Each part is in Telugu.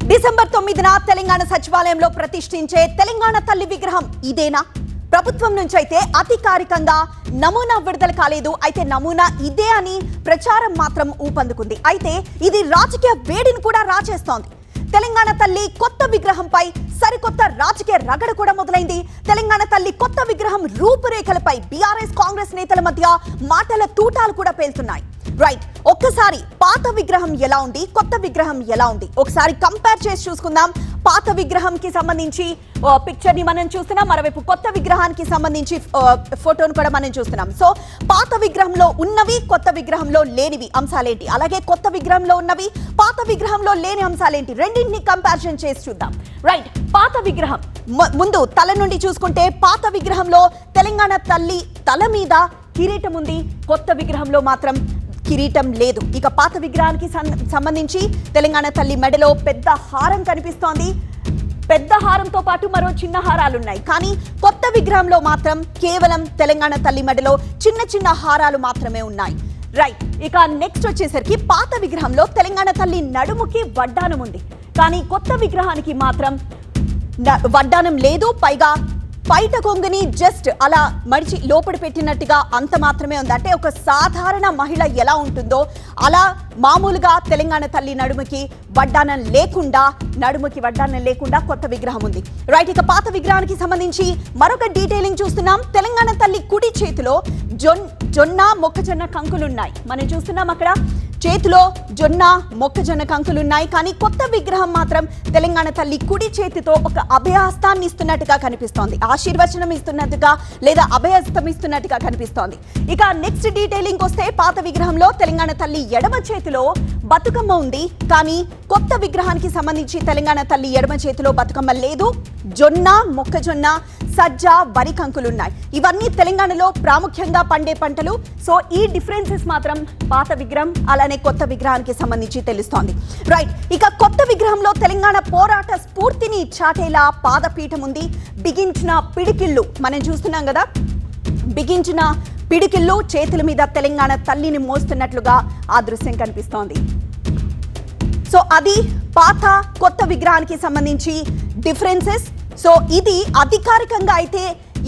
డిసెంబర్ 9న తెలంగాణ సచివాలయంలో ప్రతిష్ఠించే తెలంగాణ తల్లి విగ్రహం ఇదేనా? ప్రభుత్వం నుంచి అయితే అధికారికంగా నమూనా విడుదల కాలేదు. అయితే నమూనా ఇదే అని ప్రచారం మాత్రం ఊపందుకుంది. అయితే ఇది రాజకీయ వేడిని కూడా రాచేస్తోంది. తెలంగాణ తల్లి కొత్త విగ్రహంపై సరికొత్త రాజకీయ రగడ కూడా మొదలైంది. తెలంగాణ తల్లి కొత్త విగ్రహం రూపురేఖలపై బీఆర్ఎస్ కాంగ్రెస్ నేతల మధ్య మాటల తూటాలు కూడా పేలుతున్నాయి. రైట్, ఒక్కసారి పాత విగ్రహం ఎలా ఉంది, కొత్త విగ్రహం ఎలా ఉంది ఒకసారి కంపేర్ చేసి చూసుకుందాం. పాత విగ్రహం కి సంబంధించి పిక్చర్ ని మనం చూస్తున్నాం, మరోవైపు కొత్త విగ్రహానికి సంబంధించి ఫోటోను కూడా మనం చూస్తున్నాం. సో పాత విగ్రహంలో ఉన్నవి, కొత్త విగ్రహంలో లేనివి అంశాలేంటి, అలాగే కొత్త విగ్రహంలో ఉన్నవి, పాత విగ్రహంలో లేని అంశాలేంటి, రెండింటిని కంపారిజన్ చేసి చూద్దాం. రైట్, పాత విగ్రహం ముందు తల నుండి చూసుకుంటే పాత విగ్రహంలో తెలంగాణ తల్లి తల మీద కిరీటం ఉంది, కొత్త విగ్రహంలో మాత్రం కిరీటం లేదు. ఇక పాత విగ్రహానికి సంబంధించి తెలంగాణ తల్లి మెడలో పెద్ద హారం కనిపిస్తోంది. పెద్ద హారంతో పాటు మరో చిన్న హారాలున్నాయి. కానీ కొత్త విగ్రహంలో మాత్రం కేవలం తెలంగాణ తల్లి మెడలో చిన్న చిన్న హారాలు మాత్రమే ఉన్నాయి. రైట్, ఇక నెక్స్ట్ వచ్చేసరికి పాత విగ్రహంలో తెలంగాణ తల్లి నడుముకి వడ్డానం ఉంది. కానీ కొత్త విగ్రహానికి మాత్రం వడ్డానం లేదు. పైగా పైట కొంగుని జస్ట్ అలా మడిచి లోపల పెట్టినట్టుగా అంత మాత్రమే ఉంది. అంటే ఒక సాధారణ మహిళ ఎలా ఉంటుందో అలా మామూలుగా తెలంగాణ తల్లి నడుముకి వడ్డానం లేకుండా కొత్త విగ్రహం ఉంది. రైట్, ఇక పాత విగ్రహానికి సంబంధించి మరొక డీటెయిలింగ్ చూస్తున్నాం. తెలంగాణ తల్లి కుడి చేతిలో జొన్న మొక్కజొన్న కంకులున్నాయి. మనం చూస్తున్నాం అక్కడ చేతిలో జొన్న మొక్కజొన్న కంకులున్నాయి. కానీ కొత్త విగ్రహం మాత్రం తెలంగాణ తల్లి కుడి చేతితో ఒక అభయహస్తాన్ని ఇస్తున్నట్టుగా కనిపిస్తోంది, ఆశీర్వచనం ఇస్తున్నట్టుగా లేదా అభయహస్తం ఇస్తున్నట్టుగా కనిపిస్తోంది. ఇక నెక్స్ట్ డీటెయిలింగ్ వస్తే పాత విగ్రహంలో తెలంగాణ తల్లి ఎడమ చేతిలో బతుకమ్మ ఉంది. కానీ కొత్త విగ్రహానికి సంబంధించి తెలంగాణ తల్లి ఎడమ చేతిలో బతుకమ్మ లేదు. జొన్న మొక్కజొన్న సజ్జ వరి కంకులున్నాయి. ఇవన్నీ తెలంగాణలో ప్రాముఖ్యంగా పండే పంటలు. సో ఈ డిఫరెన్సెస్ మాత్రం పాత విగ్రహం అలానే కొత్త విగ్రహానికి సంబంధించి తెలుస్తోంది. రైట్, ఇక కొత్త విగ్రహంలో తెలంగాణ పోరాట స్ఫూర్తిని చాటేలా పాదపీఠం ఉంది. బిగించిన పిడికిళ్ళు మనం చూస్తున్నాం కదా, బిగించిన పిడికిళ్ళు చేతుల మీద తెలంగాణ తల్లిని మోస్తున్నట్లుగా ఆ దృశ్యం కనిపిస్తోంది. సో అది పాత కొత్త విగ్రహానికి సంబంధించి డిఫరెన్సెస్. సో ఇది అధికారికంగా అయితే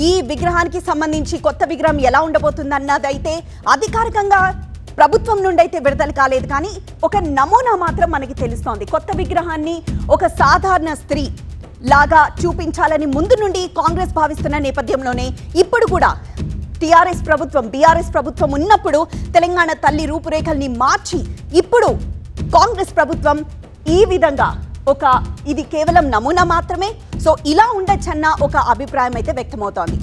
ఈ విగ్రహానికి సంబంధించి కొత్త విగ్రహం ఎలా ఉండబోతుంది అన్నది అయితే అధికారికంగా ప్రభుత్వం నుండి అయితే విడుదల కాలేదు. కానీ ఒక నమూనా మాత్రం మనకి తెలుస్తోంది. కొత్త విగ్రహాన్ని ఒక సాధారణ స్త్రీ లాగా చూపించాలని ముందు నుండి కాంగ్రెస్ భావిస్తున్న నేపథ్యంలోనే ఇప్పుడు కూడా బీఆర్ఎస్ ప్రభుత్వం ఉన్నప్పుడు తెలంగాణ తల్లి రూపురేఖల్ని మార్చి ఇప్పుడు కాంగ్రెస్ ప్రభుత్వం ఈ విధంగా ఇది కేవలం నమూనా మాత్రమే, సో ఇలా ఉండొచ్చన్న ఒక అభిప్రాయం అయితే వ్యక్తమవుతోంది.